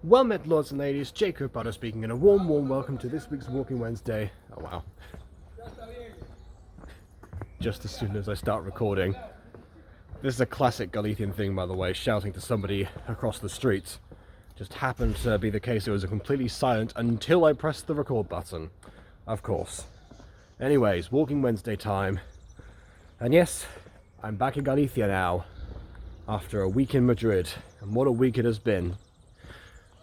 Well met, lords and ladies, Jacob Butter speaking, and a warm welcome to this week's Walking Wednesday. Oh wow. Just as soon as I start recording. This is a classic Galician thing, by the way, shouting to somebody across the street. Just happened to be the case, it was completely silent until I pressed the record button. Of course. Anyways, Walking Wednesday time. And yes, I'm back in Galicia now, after a week in Madrid, and what a week it has been.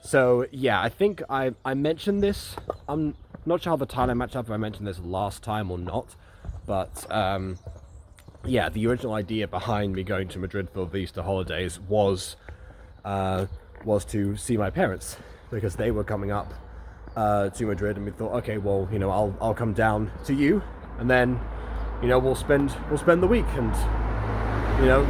So yeah, I think I mentioned this. I'm not sure how the timeline matched up, if I mentioned this last time or not, but yeah, the original idea behind me going to Madrid for the Easter holidays was to see my parents, because they were coming up to Madrid, and we thought, okay, well, you know, I'll come down to you, and then, you know, we'll spend the week, and, you know,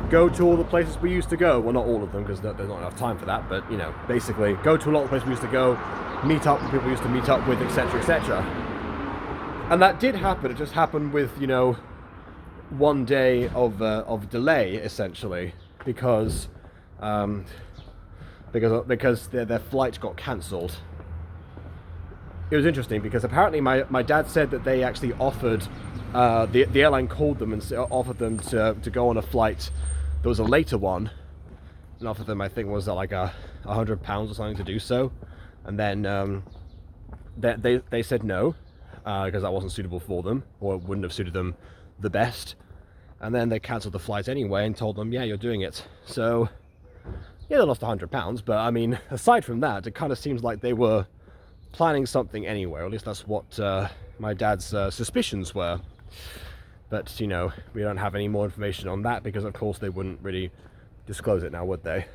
go to all the places we used to go. Well, not all of them, because there's not enough time for that, but, you know, basically go to a lot of places we used to go, meet up with people we used to meet up with, etc., etc. And that did happen. It just happened with, you know, one day of delay, essentially, because their flight got cancelled. It was interesting because apparently my dad said that they actually offered, the airline called them and offered them to go on a flight. There was a later one, and offered them, I think, was like £100 or something to do so, and then they said no, because that wasn't suitable for them, or it wouldn't have suited them the best, and then they cancelled the flight anyway and told them, yeah, you're doing it. So yeah, they lost £100, but I mean, aside from that, it kind of seems like they were planning something anyway, or at least that's what my dad's suspicions were. But, you know, we don't have any more information on that, because of course they wouldn't really disclose it now, would they?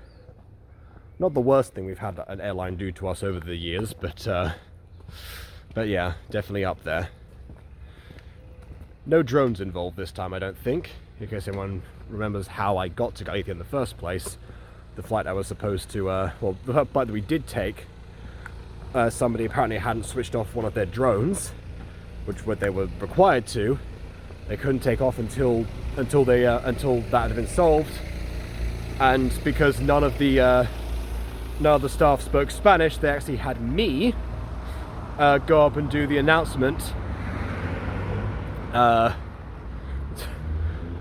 Not the worst thing we've had an airline do to us over the years, but yeah, definitely up there. No drones involved this time, I don't think, in case anyone remembers how I got to Galicia in the first place. The flight I was supposed to, well, the flight that we did take, somebody apparently hadn't switched off one of their drones, which they were required to. They couldn't take off until that had been solved, and because none of the staff spoke Spanish, they actually had me go up and do the announcement,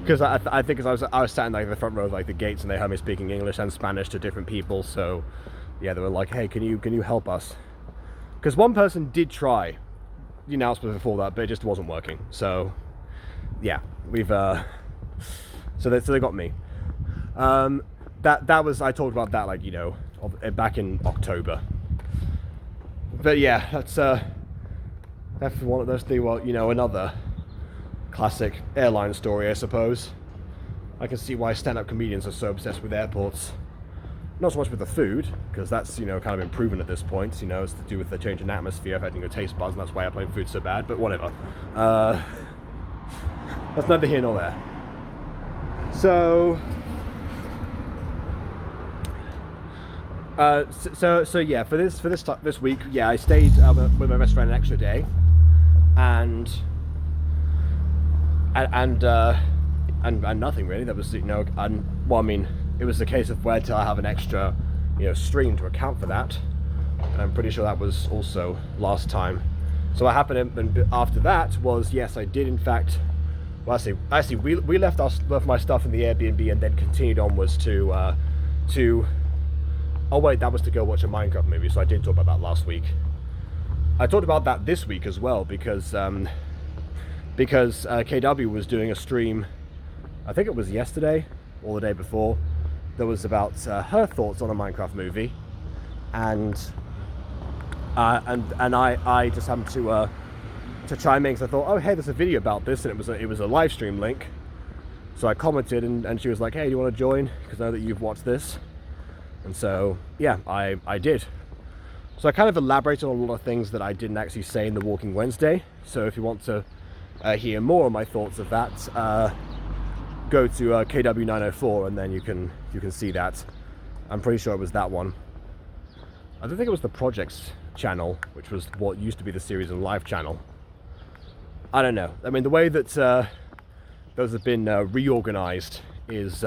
because I think I was sat in like the front row of like the gates, and they heard me speaking English and Spanish to different people. So yeah, they were like, hey, can you help us? Because one person did try the announcement before that, but it just wasn't working. So yeah, we've so they got me. That was, I talked about that, like, you know, back in October. But yeah, that's one of those things. Well, you know, another classic airline story, I suppose. I can see why stand-up comedians are so obsessed with airports. Not so much with the food, because that's, you know, kind of been proven at this point. You know, it's to do with the change in atmosphere affecting your taste buds, and that's why airplane food's so bad. But whatever. That's neither here nor there. So yeah, for this week, yeah, I stayed with my best friend an extra day, and nothing really. That was, you know, well, I mean, it was the case of where till I have an extra, you know, stream to account for that, and I'm pretty sure that was also last time. So what happened after that was, yes, I did in fact. Well, actually, we left my stuff in the Airbnb and then continued onwards to. Oh wait, that was to go watch a Minecraft movie. So I did talk about that last week. I talked about that this week as well, because KW was doing a stream. I think it was yesterday or the day before. That was about her thoughts on a Minecraft movie, and I just happened to chime in, because I thought, oh hey, there's a video about this, and it was a live stream link. So I commented, and she was like, hey, do you want to join, because I know that you've watched this. And so yeah, I did. So I kind of elaborated on a lot of things that I didn't actually say in the Walking Wednesday. So if you want to hear more of my thoughts of that, go to KW904, and then you can see that. I'm pretty sure it was that one. I don't think it was the Projects channel, which was what used to be the Series and Live channel. I don't know. I mean, the way that those have been reorganized is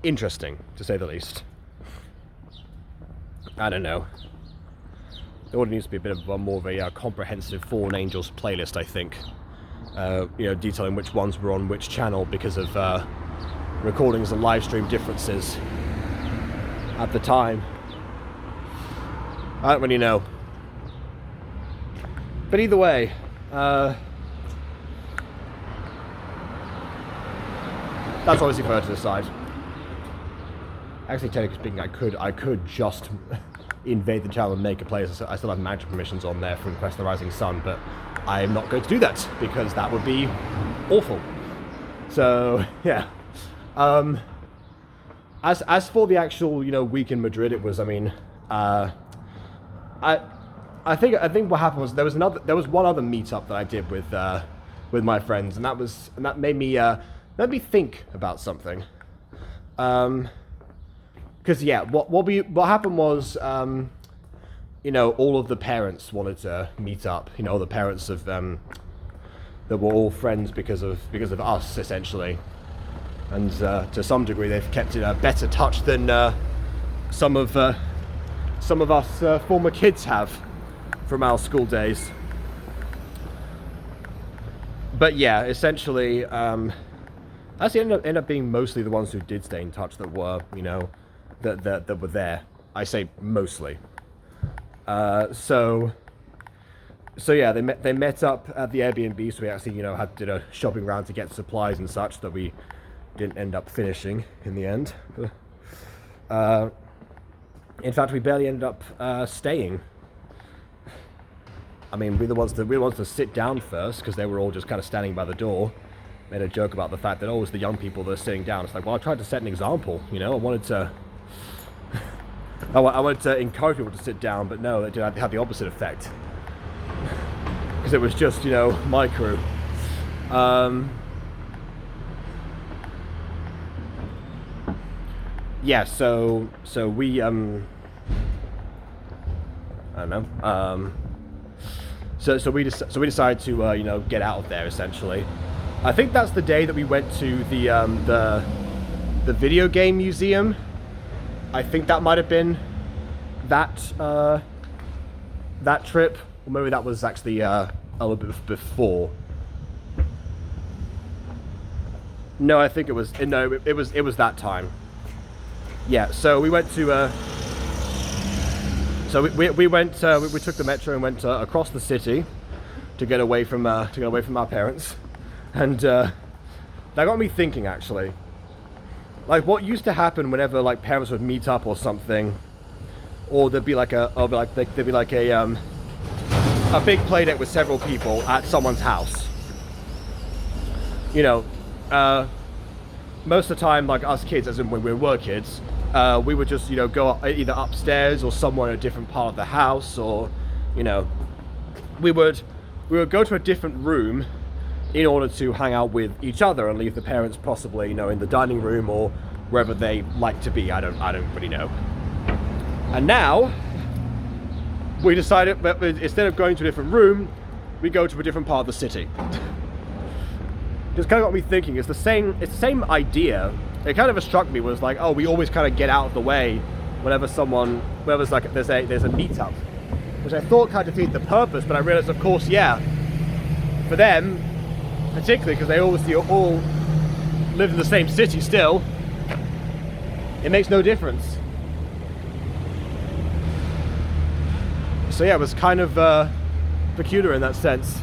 interesting, to say the least. I don't know. There would need to be a bit of more of a comprehensive Fallen Angels playlist, I think. You know, detailing which ones were on which channel because of recordings and live stream differences at the time. I don't really know. But either way, that's obviously for her to decide. Actually, technically speaking, I could just invade the channel and make a playlist. I still have magic permissions on there from Quest of the Rising Sun, but I'm not going to do that because that would be awful. So yeah. As for the actual, you know, week in Madrid, it was, I mean, I think what happened was there was one other meetup that I did with my friends, and that made me think about something. Because yeah, what happened was, you know, all of the parents wanted to meet up. You know, the parents of that were all friends because of us, essentially. And to some degree, they've kept in a better touch than some of us former kids have from our school days. But yeah, essentially, actually ended up being mostly the ones who did stay in touch that were, you know, that were there. I say mostly. So yeah, they met up at the Airbnb. So we actually, you know, did a shopping round to get supplies and such that we didn't end up finishing in the end. In fact, we barely ended up staying. I mean, we were the ones to sit down first because they were all just kind of standing by the door. Made a joke about the fact that, oh, it's the young people that are sitting down. It's like, well, I tried to set an example, you know. I wanted to encourage people to sit down, but no, it did have the opposite effect. Because it was just, you know, my crew. Yeah, so we, I don't know, so we decided to, you know, get out of there, essentially. I think that's the day that we went to the video game museum. I think that might have been that trip, or maybe that was actually a little bit before. No, I think it was that time. Yeah, so we went to we took the metro and went across the city to get away from our parents, and that got me thinking, actually. Like, what used to happen whenever, like, parents would meet up or something, or there'd be like a big play date with several people at someone's house. You know, most of the time, like us kids, as in when we were kids, we would just, you know, go either upstairs or somewhere in a different part of the house, or, you know, we would go to a different room in order to hang out with each other and leave the parents possibly, you know, in the dining room or wherever they like to be. I don't really know. And now we decided that instead of going to a different room, we go to a different part of the city. Just kind of got me thinking. It's the same idea. It kind of struck me was like, oh, we always kind of get out of the way whenever there's a meetup, which I thought kind of defeated the purpose. But I realized, of course, yeah, for them, particularly because they obviously all live in the same city still, it makes no difference. So yeah, it was kind of peculiar in that sense.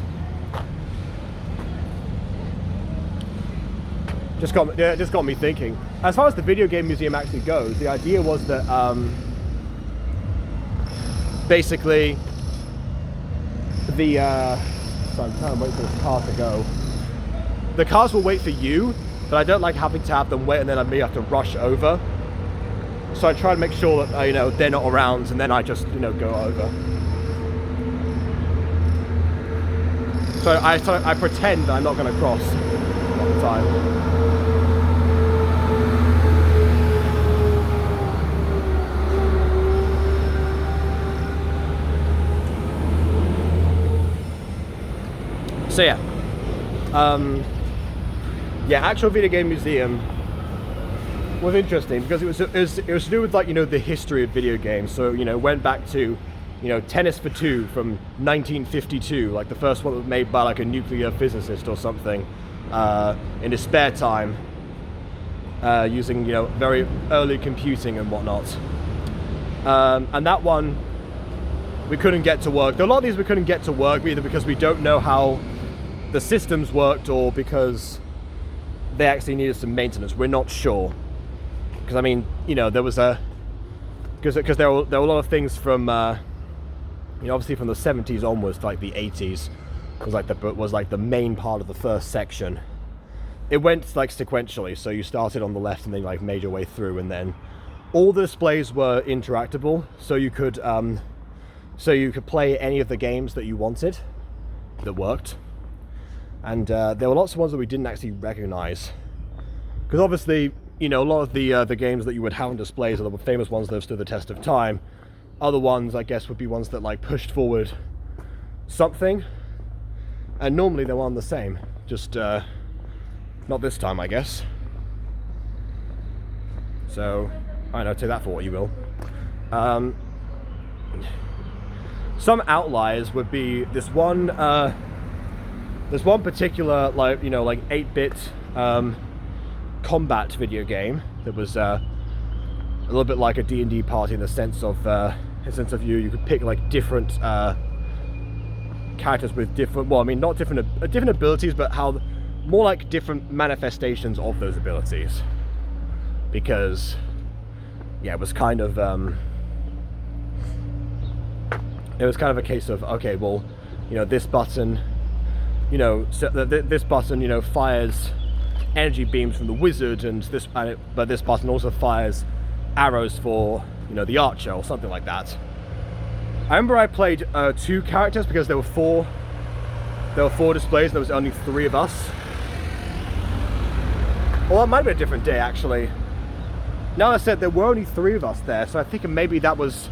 Just got me thinking. As far as the video game museum actually goes, the idea was that basically the so I'm trying to wait for this car to go. The cars will wait for you, but I don't like having to have them wait and then me have to rush over. So I try to make sure that, you know, they're not around, and then I just, you know, go over. So I pretend that I'm not going to cross all the time. So yeah, actual video game museum was interesting because it was to do with, like, you know, the history of video games. So, you know, went back to, you know, Tennis for Two from 1952, like the first one that was made by like a nuclear physicist or something, in his spare time, using, you know, very early computing and whatnot. And that one we couldn't get to work. A lot of these we couldn't get to work either because we don't know how the systems worked or because they actually needed some maintenance. We're not sure. Because I mean, you know, there was because there were a lot of things from, you know, obviously from the 70s onwards to like the 80s was like the main part of the first section. It went like sequentially, so you started on the left and then like made your way through, and then all the displays were interactable, so you could play any of the games that you wanted that worked. And there were lots of ones that we didn't actually recognize, because obviously, you know, a lot of the games that you would have on displays are the famous ones that have stood the test of time. Other ones, I guess, would be ones that like pushed forward something, and normally they weren't the same, just not this time, I guess. So I don't know, take that for what you will. Some outliers would be this one particular, like, you know, like 8-bit combat video game that was a little bit like a D&D party in the sense of you could pick like different characters with different, well, I mean, not different abilities, but how more like different manifestations of those abilities. Because yeah, it was kind of a case of, okay, well, you know, this button, you know, so this button, you know, fires energy beams from the wizard, and but this button also fires arrows for, you know, the archer or something like that. I remember I played 2 characters because there were 4 displays and there was only 3 of us. Well, it might be a different day actually. Now I said there were only 3 of us there, so I think maybe that was,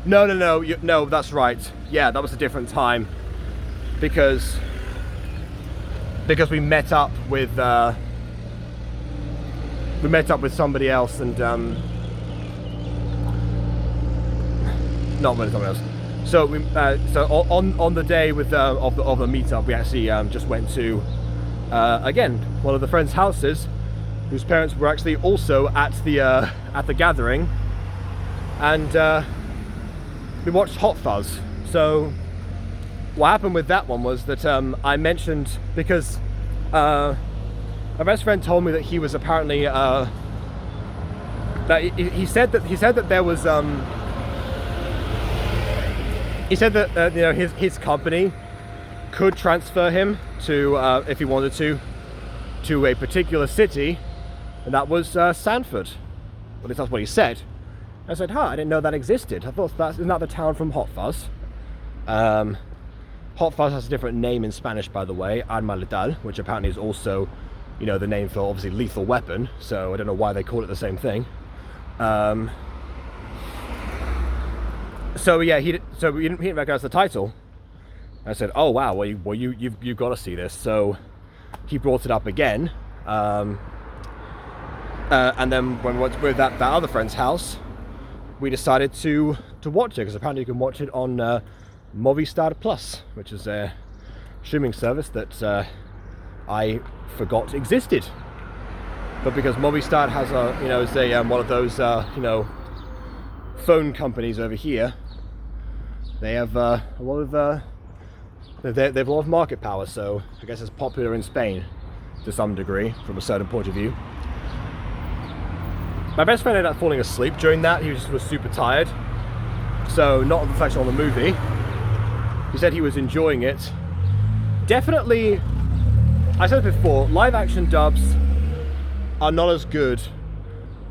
no, that's right. Yeah, that was a different time because we met up with somebody else, and not with someone else. So we on the day with of the meetup, we actually just went to again one of the friends' houses, whose parents were actually also at the gathering, and we watched Hot Fuzz. So what happened with that one was that I mentioned, because my best friend told me that he was apparently that he said that there was he said that you know, his company could transfer him to if he wanted to a particular city, and that was Sanford. At least that's what he said. I said, I didn't know that existed. I thought isn't that the town from Hot Fuzz? Hot Fuzz has a different name in Spanish, by the way, Arma Letal, which apparently is also, you know, the name for obviously lethal weapon. So I don't know why they call it the same thing. So yeah, he didn't recognize the title. I said, oh wow, well you've got to see this. So he brought it up again, and then when we went with that other friend's house, we decided to watch it, because apparently you can watch it on Movistar Plus, which is a streaming service that I forgot existed. But because Movistar has is one of those you know, phone companies over here, they have a lot of they have a lot of market power. So I guess it's popular in Spain to some degree, from a certain point of view. My best friend ended up falling asleep during that. He was super tired, so not a reflection on the movie. He said he was enjoying it. Definitely, I said it before, live action dubs are not as good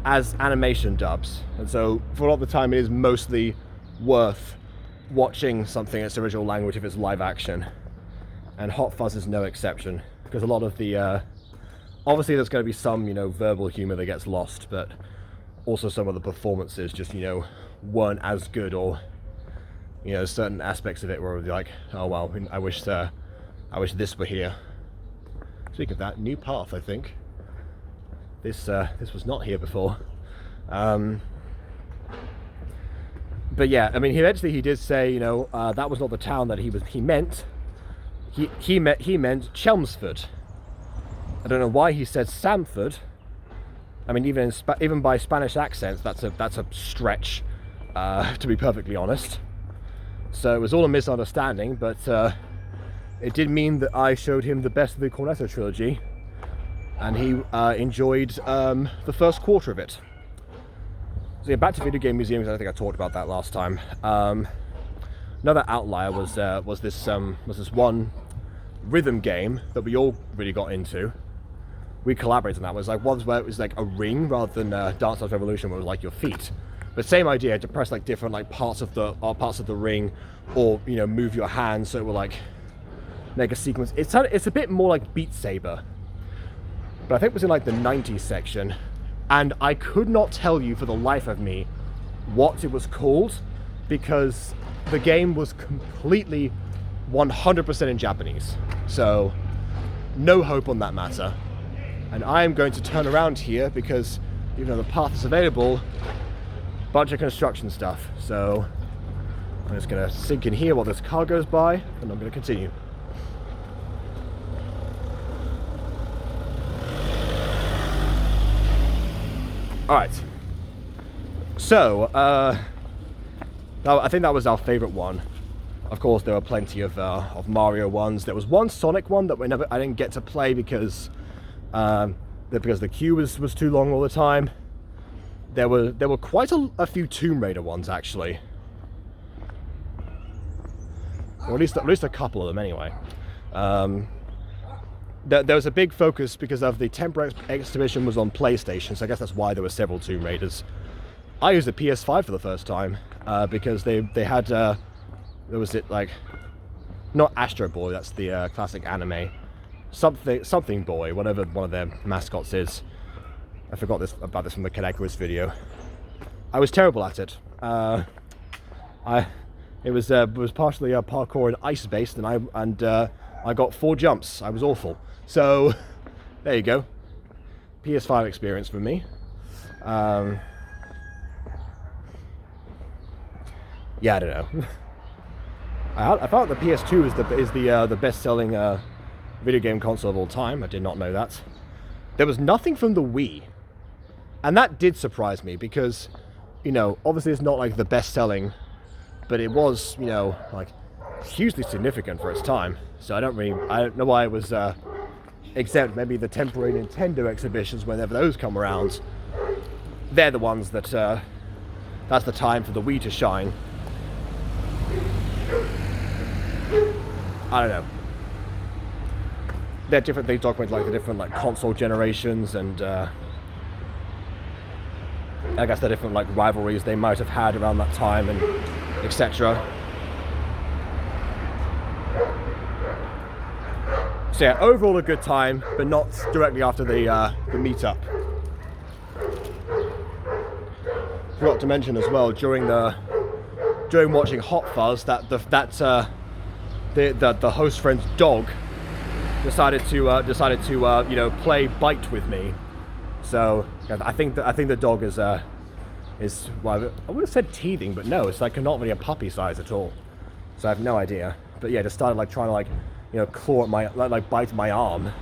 as animation dubs, and so for a lot of the time it is mostly worth watching something in its original language if it's live action, and Hot Fuzz is no exception, because a lot of the obviously there's going to be some, you know, verbal humor that gets lost, but also some of the performances just, you know, weren't as good, or, you know, certain aspects of it were like, oh wow, I wish this were here. Speaking of that, new path, I think. This was not here before. But yeah, I mean, eventually he did say, you know, that was not the town that he meant. He meant Chelmsford. I don't know why he said Samford. I mean, even by Spanish accents, that's a stretch, to be perfectly honest. So it was all a misunderstanding, but it did mean that I showed him the best of the Cornetto trilogy, and he enjoyed the first quarter of it. So yeah, back to video game museums. I think I talked about that last time. Another outlier was this one rhythm game that we all really got into. We collaborated on that. It was like ones where it was like a ring rather than Dance Dance Revolution, where it was like your feet. But same idea, to press like different like parts of the ring, or you know, move your hands so it will like make a sequence. It's a bit more like Beat Saber, but I think it was in like the 90s section, and I could not tell you for the life of me what it was called, because the game was completely 100% in Japanese. So no hope on that matter. And I am going to turn around here because even though the path is available, bunch of construction stuff. So I'm just going to sink in here while this car goes by, and I'm going to continue. Alright. So, I think that was our favourite one. Of course, there were plenty of Mario ones. There was one Sonic one that I didn't get to play because the queue was too long all the time. There were quite a few Tomb Raider ones actually, or at least a couple of them anyway. There was a big focus because of the Temper exhibition was on PlayStation, so I guess that's why there were several Tomb Raiders. I used a PS5 for the first time because they had there was it like not Astro Boy, that's the classic anime. Something Boy, whatever one of their mascots is. I forgot about this from the Connect video. I was terrible at it. It was partially parkour and ice based, and I got 4 jumps. I was awful. So there you go. PS5 experience for me. Yeah, I don't know. I thought the PS2 is the best-selling video game console of all time. I did not know that. There was nothing from the Wii, and that did surprise me because, you know, obviously it's not like the best-selling, but it was, you know, like hugely significant for its time. So I don't know why it was exempt. Maybe the temporary Nintendo exhibitions, whenever those come around, they're the ones that that's the time for the Wii to shine. I don't know. There are different things talking about like the different like console generations, and I guess the different like rivalries they might have had around that time, and etc. So yeah, overall a good time, but not directly after the meetup. Forgot to mention as well during watching Hot Fuzz that the host friend's dog decided to you know, play bite with me. So I think the dog is well, I would have said teething, but no, it's like not really a puppy size at all. So I have no idea. But yeah, just started like trying to like, you know, claw at my like bite my arm,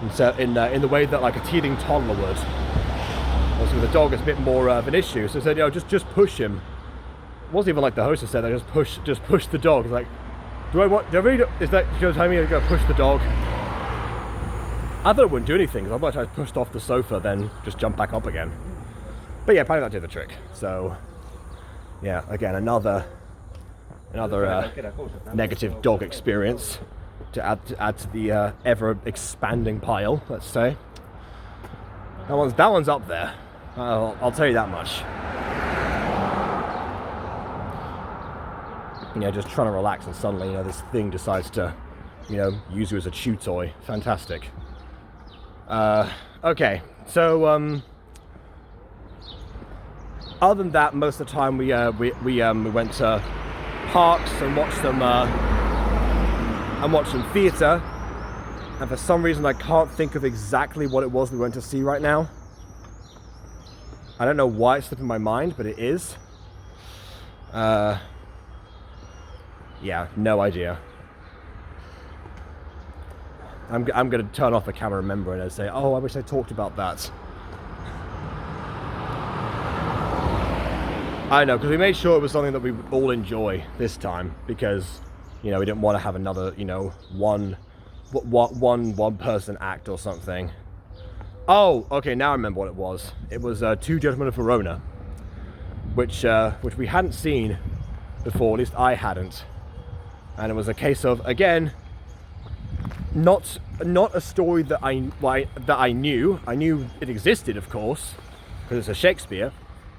and so in the way that like a teething toddler would. Also, the dog is a bit more of an issue, so I said, you know, just push him. It wasn't even like the hostess said, just push the dog. It's like, do I really, is that you're telling me to go push the dog? I thought it wouldn't do anything, because I thought I pushed off the sofa, then just jump back up again. But yeah, apparently that did the trick. So yeah, again, another negative dog experience to add to the ever expanding pile, let's say. That one's up there. I'll tell you that much. You know, just trying to relax, and suddenly, you know, this thing decides to, you know, use you as a chew toy. Fantastic. Okay, so other than that, most of the time we went to parks and watched some theatre. And for some reason I can't think of exactly what it was we went to see right now. I don't know why it's slipping my mind, but it is. Yeah, no idea. I'm going to turn off the camera, remember, and say, oh, I wish I talked about that. I know, because we made sure it was something that we would all enjoy this time, because, you know, we didn't want to have another, you know, one person act or something. Oh, okay, now I remember what it was. It was Two Gentlemen of Verona, which we hadn't seen before, at least I hadn't. And it was a case of, again, not a story that I knew. I knew it existed, of course, because it's a Shakespeare,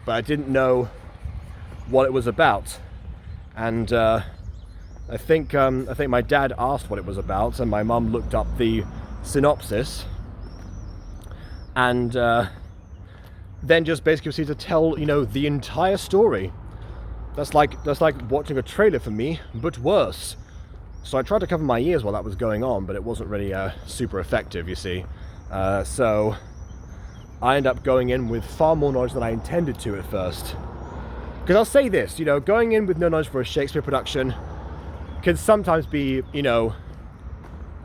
but I didn't know what it was about. And I think my dad asked what it was about, and my mum looked up the synopsis, and then just basically proceeded to tell, you know, the entire story. That's like watching a trailer for me, but worse. So I tried to cover my ears while that was going on, but it wasn't really super effective, you see. So I ended up going in with far more knowledge than I intended to at first. Because I'll say this, you know, going in with no knowledge for a Shakespeare production can sometimes be, you know,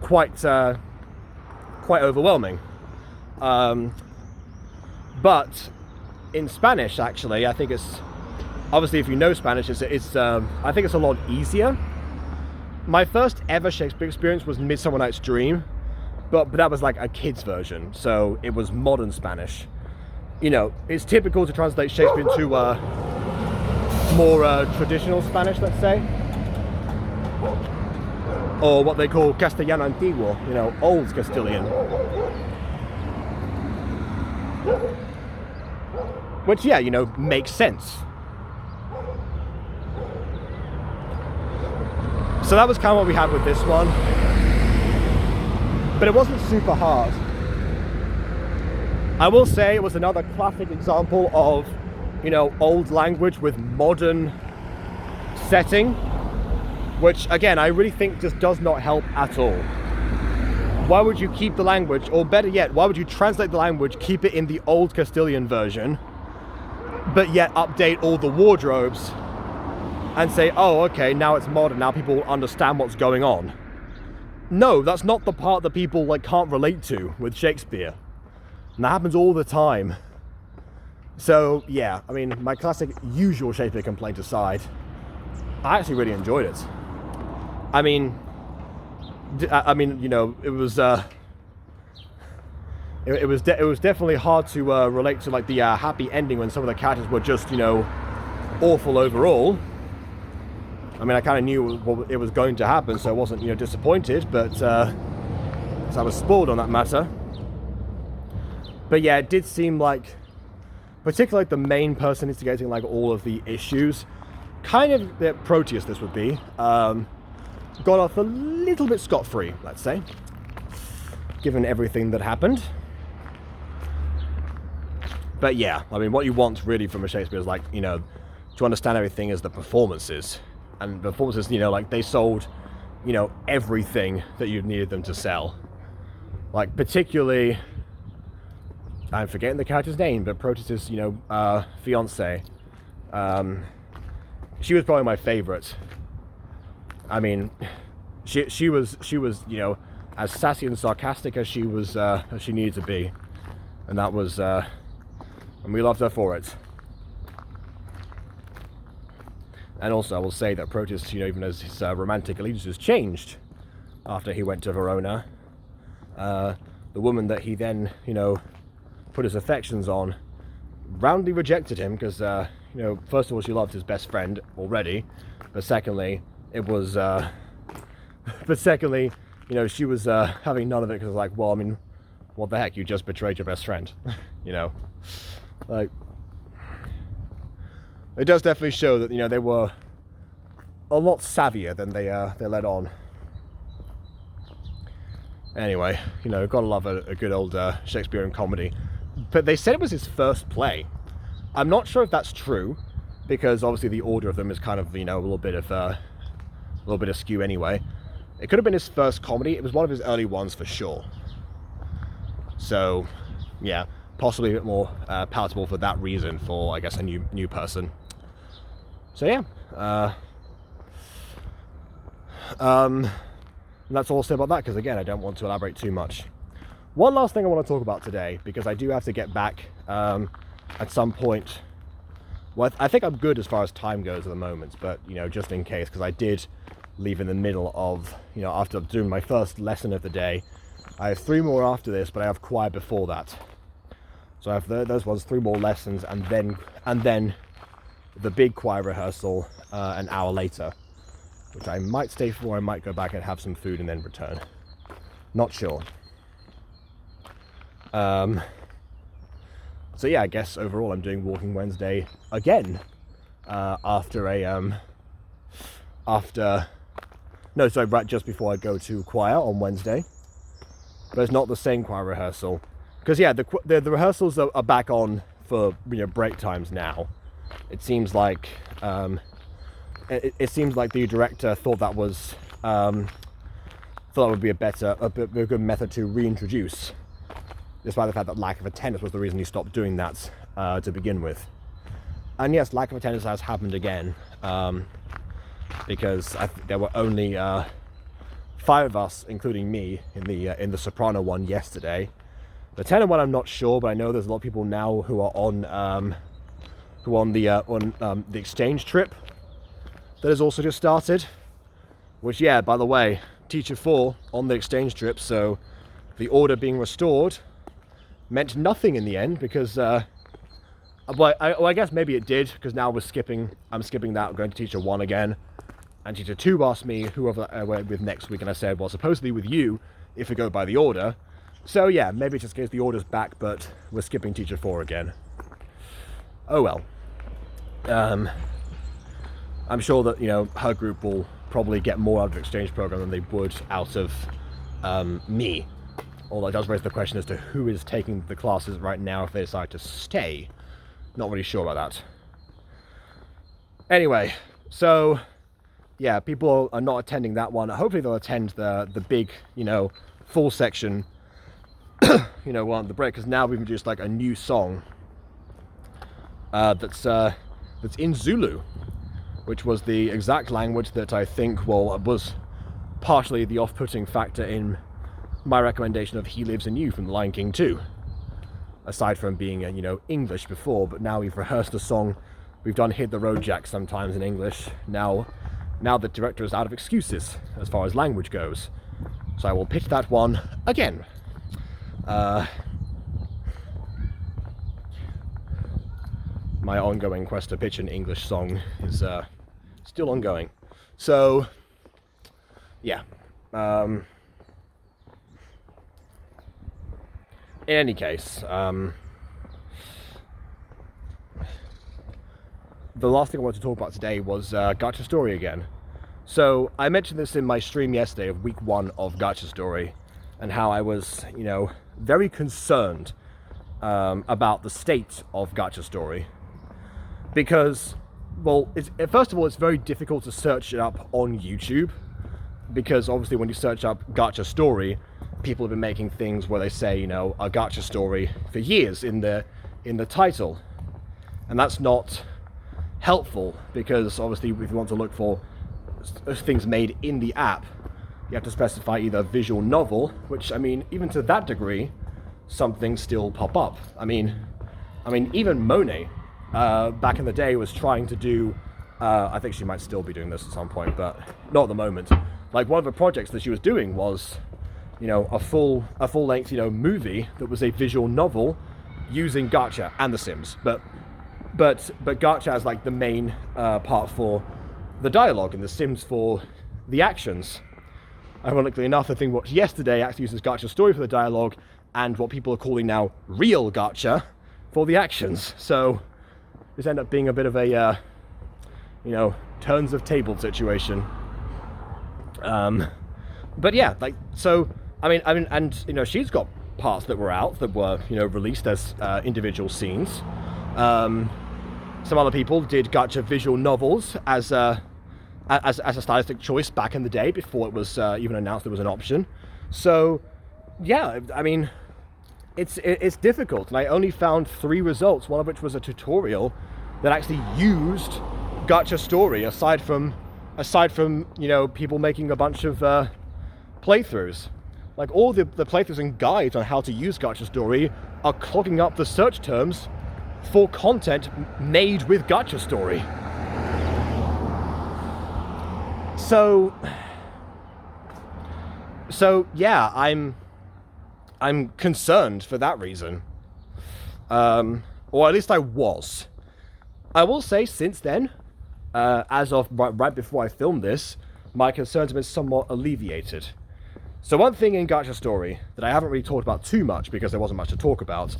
quite overwhelming. But in Spanish, actually, I think it's, obviously if you know Spanish, it's I think it's a lot easier. My first ever Shakespeare experience was Midsummer Night's Dream, but that was like a kid's version, so it was modern Spanish. You know, it's typical to translate Shakespeare into more traditional Spanish, let's say, or what they call Castellano Antiguo, you know, old Castilian. Which, yeah, you know, makes sense. So that was kind of what we had with this one. But it wasn't super hard. I will say it was another classic example of, you know, old language with modern setting, which, again, I really think just does not help at all. Why would you keep the language, or better yet, why would you translate the language, keep it in the old Castilian version, but yet update all the wardrobes and say, oh, okay, now it's modern, now people understand what's going on? No, that's not the part that people like can't relate to with Shakespeare. And that happens all the time. So, yeah, I mean, my classic usual Shakespeare complaint aside, I actually really enjoyed it. I mean, you know, it was definitely hard to relate to like the happy ending when some of the characters were just, you know, awful overall. I mean, I kind of knew what it was going to happen, so I wasn't, you know, disappointed, but so I was spoiled on that matter. But yeah, it did seem like, particularly like the main person instigating like all of the issues, kind of that Proteus this would be, got off a little bit scot-free, let's say, given everything that happened. But yeah, I mean, what you want really from a Shakespeare is like, you know, to understand everything is the performances. And the performances, you know, like they sold, you know, everything that you needed them to sell. Like particularly, I'm forgetting the character's name, but Proteus's, you know, fiance. She was probably my favorite. I mean, she was, you know, as sassy and sarcastic as she was, as she needed to be, and that was, and we loved her for it. And also, I will say that Proteus, you know, even as his romantic allegiances changed after he went to Verona, the woman that he then, you know, put his affections on, roundly rejected him because, you know, first of all, she loved his best friend already, but secondly, it was, you know, she was having none of it because, like, well, I mean, what the heck, you just betrayed your best friend, you know, like. It does definitely show that, you know, they were a lot savvier than they let on. Anyway, you know, gotta love a good old Shakespearean comedy. But they said it was his first play. I'm not sure if that's true, because obviously the order of them is kind of, you know, a little bit askew anyway. It could have been his first comedy. It was one of his early ones for sure. So, yeah, possibly a bit more palatable for that reason for, I guess, a new person. So yeah, that's all I'll say about that, because again, I don't want to elaborate too much. One last thing I want to talk about today, because I do have to get back at some point. Well, I think I'm good as far as time goes at the moment, but, you know, just in case, because I did leave in the middle of, you know, after doing my first lesson of the day. I have 3 more after this, but I have choir before that. So I have those ones, 3 more lessons, and then the big choir rehearsal an hour later, which I might stay for. I might go back and have some food and then return. Not sure. So yeah, I guess overall I'm doing Walking Wednesday again right just before I go to choir on Wednesday. But it's not the same choir rehearsal, because yeah, the rehearsals are back on for, you know, break times now. It seems like it seems like the director thought that was would be a good method to reintroduce, despite the fact that lack of attendance was the reason he stopped doing that to begin with. And yes, lack of attendance has happened again, because there were only 5 of us, including me, in the soprano one yesterday. The tenor one, I'm not sure, but I know there's a lot of people now who are on the exchange trip that has also just started. Which, yeah, by the way, teacher 4 on the exchange trip, so the order being restored meant nothing in the end, because I guess maybe it did, because now I'm skipping that. I'm going to teacher 1 again. And teacher 2 asked me whoever I went with next week, and I said, well, supposedly with you, if we go by the order. So yeah, maybe it's just in case the order's back, but we're skipping teacher 4 again. Oh well. I'm sure that, you know, her group will probably get more out of the exchange program than they would out of me. Although it does raise the question as to who is taking the classes right now if they decide to stay. Not really sure about that. Anyway, so yeah, people are not attending that one. Hopefully they'll attend the big, you know, full section, you know, on the break, because now we've introduced like a new song that's in Zulu, which was the exact language that I think, well, was partially the off-putting factor in my recommendation of He Lives in You from The Lion King 2. Aside from being, you know, English before, but now we've rehearsed the song. We've done Hit the Road Jack sometimes in English. Now the director is out of excuses as far as language goes. So I will pitch that one again. My ongoing quest to pitch an English song is still ongoing. So, yeah. In any case, the last thing I wanted to talk about today was Gacha Story again. So I mentioned this in my stream yesterday of week 1 of Gacha Story, and how I was, you know, very concerned about the state of Gacha Story, because, well, first of all, it's very difficult to search it up on YouTube, because obviously when you search up Gacha Story, people have been making things where they say, you know, a Gacha Story for years in the title, and that's not helpful, because obviously if you want to look for things made in the app, you have to specify either visual novel, which, I mean, even to that degree, some things still pop up. I mean, even Monet, back in the day, was trying to do, I think she might still be doing this at some point, but not at the moment. Like, one of the projects that she was doing was, you know, a full-length, you know, movie that was a visual novel using Gacha and The Sims, but Gacha as like the main part for the dialogue, and The Sims for the actions. Ironically enough, the thing we watched yesterday actually uses Gacha Story for the dialogue, and what people are calling now real Gacha for the actions. So this ended up being a bit of a, you know, turns of table situation. But yeah, like, so, I mean, and, you know, she's got parts that were out, that were, you know, released as individual scenes. Some other people did Gacha visual novels as as a stylistic choice back in the day before it was even announced there was an option. So yeah, I mean, it's difficult, and I only found 3 results, one of which was a tutorial that actually used Gacha Story, aside from people making a bunch of playthroughs. Like, all the playthroughs and guides on how to use Gacha Story are clogging up the search terms for content made with Gacha Story. So yeah, I'm concerned for that reason. Or at least I was. I will say, since then, as of right before I filmed this, my concerns have been somewhat alleviated. So one thing in Gacha Story that I haven't really talked about too much, because there wasn't much to talk about,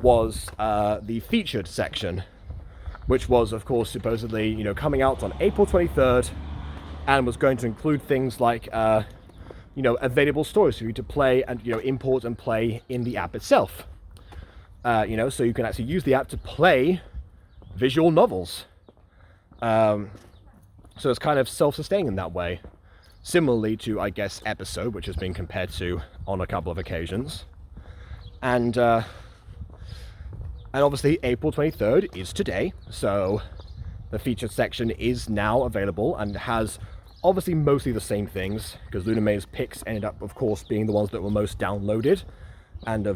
was the featured section, which was, of course, supposedly, coming out on April 23rd, and was going to include things like, available stories for you to play and, import and play in the app itself. So you can actually use the app to play visual novels. So it's kind of self-sustaining in that way. Similarly to, I guess, Episode, which has been compared to on a couple of occasions. And obviously April 23rd is today, so the featured section is now available and has obviously mostly the same things, because Luname's picks ended up, of course, being the ones that were most downloaded and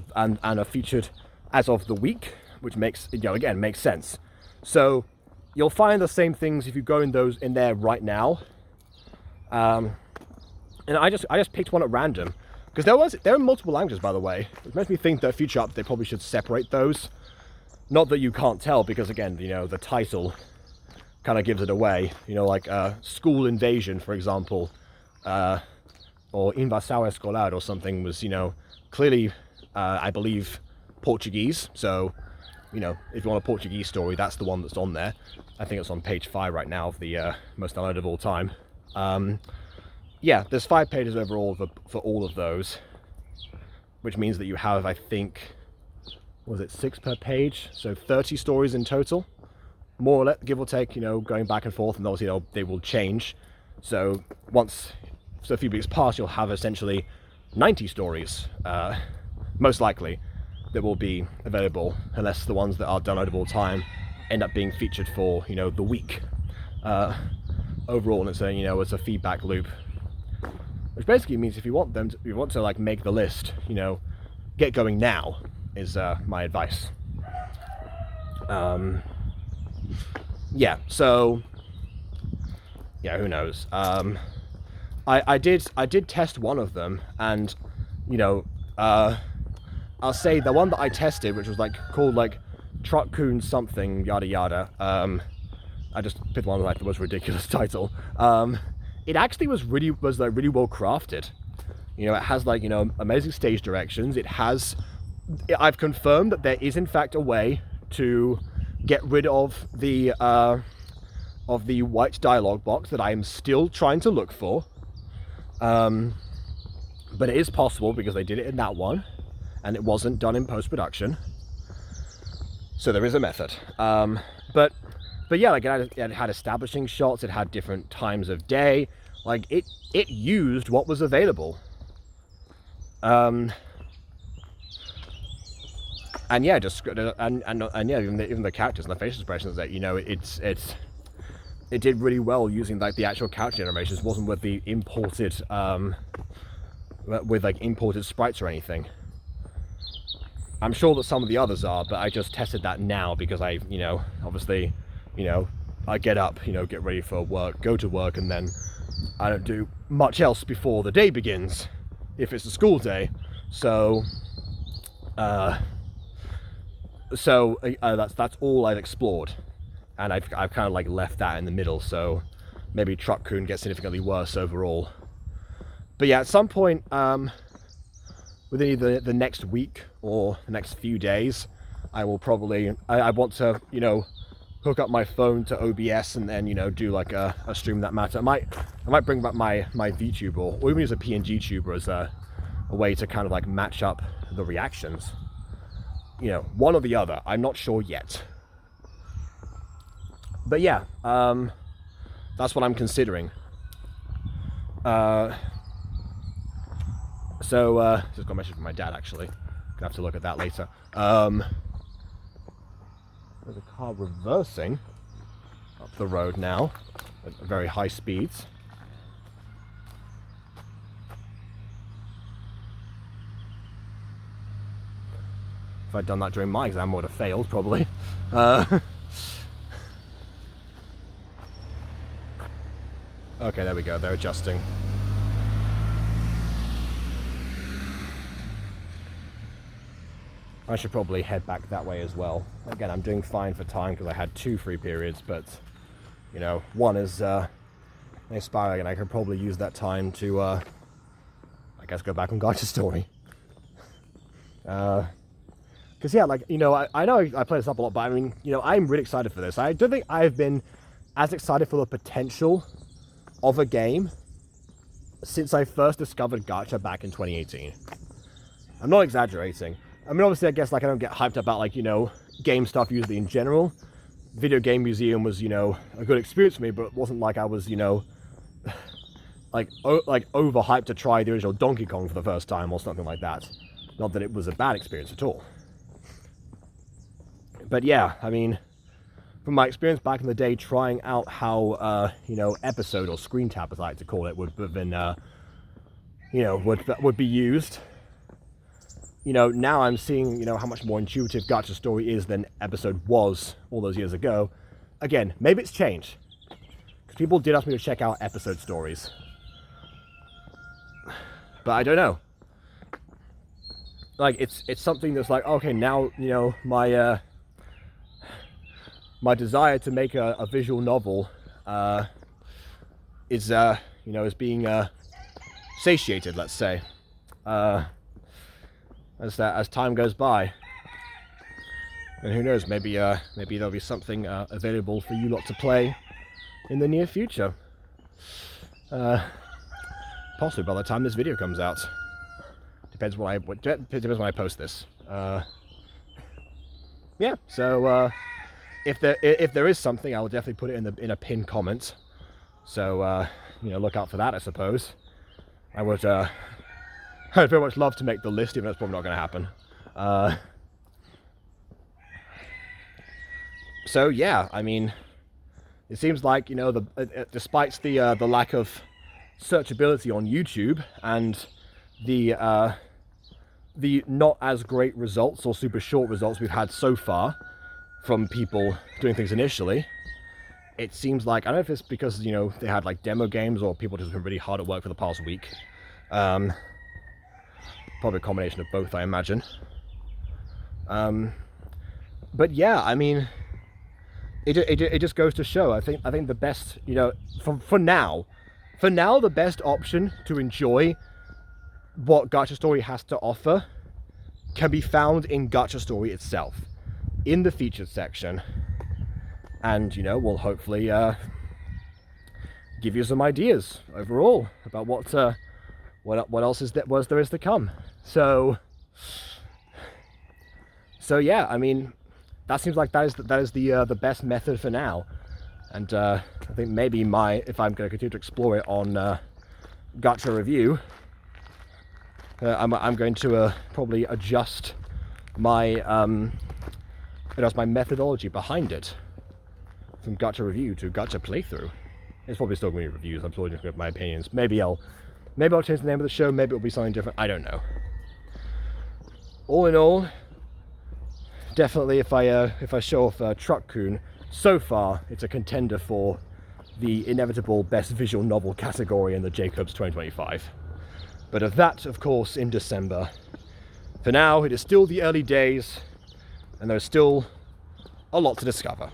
are featured as of the week, which makes, again, makes sense. So you'll find the same things if you go in there right now. And I just picked one at random, because there are multiple languages, by the way. It makes me think that future up they probably should separate those. Not that you can't tell, because again, the title kind of gives it away. Like School Invasion, for example, or Invasão Escolar or something was, clearly, I believe, Portuguese. So, if you want a Portuguese story, that's the one that's on there. I think it's on page 5 right now of the most downloaded of all time. Yeah, there's 5 pages overall for all of those, which means that you have, I think, was it 6 per page? So 30 stories in total, more or less, give or take, going back and forth, and obviously they will change. So a few weeks pass, you'll have essentially 90 stories, most likely, that will be available, unless the ones that are downloadable all time end up being featured for, the week. Overall, and it's a feedback loop, which basically means if you want to like make the list, get going now is my advice. Yeah, so yeah, who knows? I did test one of them, and I'll say the one that I tested, which was called Truck-kun something yada yada. I just picked one with the most ridiculous title. It actually was really well crafted. It has amazing stage directions. I've confirmed that there is in fact a way to get rid of the white dialogue box that I am still trying to look for. But it is possible, because they did it in that one, and it wasn't done in post-production. So there is a method. But yeah, it had establishing shots, it had different times of day, it used what was available. And yeah, even the characters and the facial expressions, that it did really well using the actual character animations. It wasn't with the imported imported sprites or anything. I'm sure that some of the others are, but I just tested that now because I obviously, I get up, get ready for work, go to work, and then I don't do much else before the day begins, if it's a school day. So that's all I've explored, and I've kind of left that in the middle. So maybe Truck-kun gets significantly worse overall. But yeah, at some point within either the next week or the next few days, I will probably I want to hook up my phone to OBS and then do a stream that matter. I might bring back my VTuber, or even use a PNG tuber as a way to kind of match up the reactions. One or the other. I'm not sure yet. But yeah, That's what I'm considering. Just got a message from my dad, actually. Gonna have to look at that later. There's a car reversing up the road now at very high speeds. If I'd done that during my exam, I would have failed, probably. Okay, there we go, they're adjusting. I should probably head back that way as well. Again, I'm doing fine for time because I had 2 free periods, but, you know, one is expiring, and I could probably use that time to, I guess, go back on Gacha Story. Because, yeah, like, you know, I know I play this up a lot, but I mean, you know, I'm really excited for this. I don't think I've been as excited for the potential of a game since I first discovered Gacha back in 2018. I'm not exaggerating. I mean, obviously, I guess, like, I don't get hyped about, like, you know, game stuff usually in general. Video Game Museum was, you know, a good experience for me, but it wasn't like I was, you know, like overhyped to try the original Donkey Kong for the first time or something like that. Not that it was a bad experience at all. But yeah, I mean, from my experience back in the day trying out how, you know, episode or screen tap, as I like to call it, would have been, you know, would be used. You know, now I'm seeing, you know, how much more intuitive Gacha Story is than episode was all those years ago. Again, maybe it's changed. Because people did ask me to check out episode stories. But I don't know. Like, it's something that's like, okay, now, you know, my desire to make a visual novel is, you know, is being satiated, let's say. As time goes by, and who knows, maybe there'll be something available for you lot to play in the near future. Possibly by the time this video comes out. Depends when I post this. Yeah. So if there is something, I will definitely put it in a pinned comment. So you know, look out for that, I suppose. I would. I'd very much love to make the list, even though it's probably not going to happen. So yeah, I mean, it seems like, you know, despite the lack of searchability on YouTube and the not as great results or super short results we've had so far from people doing things initially, it seems like, I don't know if it's because, you know, they had like demo games or people just been really hard at work for the past week. Probably a combination of both, I imagine. But yeah, I mean, it just goes to show. I think the best, you know, for now, the best option to enjoy what Gacha Story has to offer can be found in Gacha Story itself, in the featured section, and, you know, we'll hopefully give you some ideas overall about what else there is to come. So yeah, I mean, that seems like that is the best method for now, and I think maybe if I'm going to continue to explore it on Gacha Review, I'm going to probably adjust my methodology behind it from Gacha Review to Gacha Playthrough. It's probably still going to be reviews. I'm still going to give my opinions. Maybe I'll change the name of the show. Maybe it'll be something different. I don't know. All in all, definitely if I show off Truck-kun, so far it's a contender for the inevitable best visual novel category in the Jacobs 2025. But of that, of course, in December. For now, it is still the early days, and there's still a lot to discover.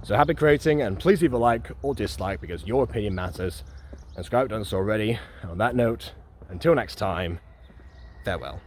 So happy creating, and please leave a like or dislike because your opinion matters. And subscribe if you haven't done so already. And on that note, until next time, farewell.